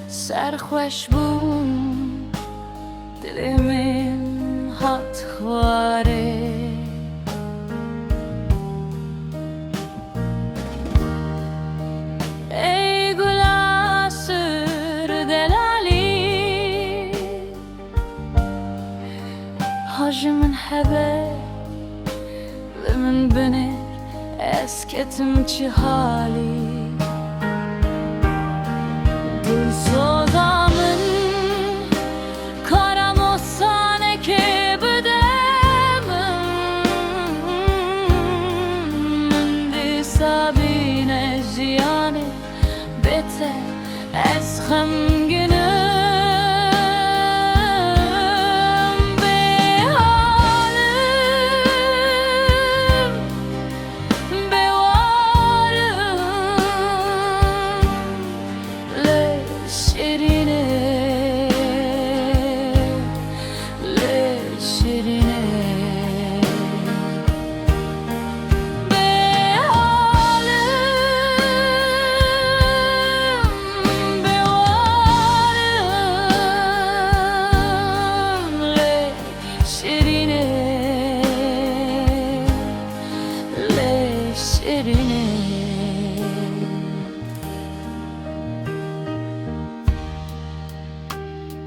سرخوش بوم دل من هات خواره ای گل asır delali Hacımın hebe Limin beni esketim çi hali Dil sodamın karam olsane ki bedemim Di sabine ziyane bete ez xemginim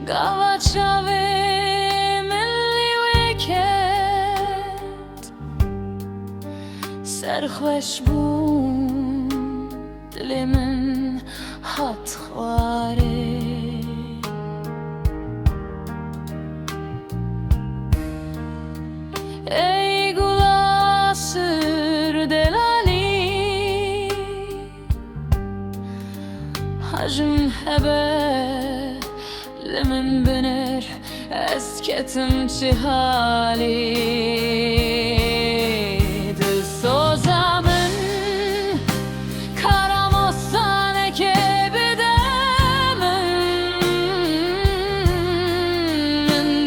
Gavaçave milli veket Serxweş bûm dilê min hat xwarê Ey gul asır delali Hacım hebe Limin binir esketim çi hali Dil sozamın karam olsane ki bedemim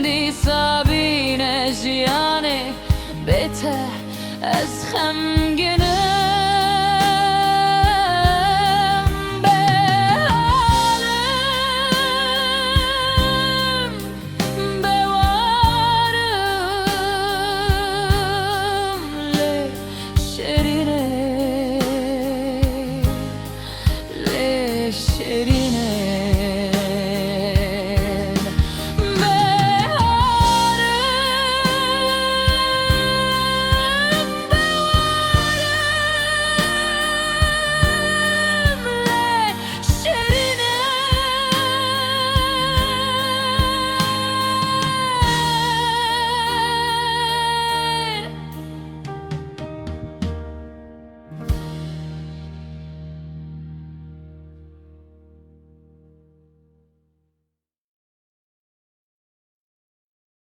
Di sabine jiyane bete ez xemginim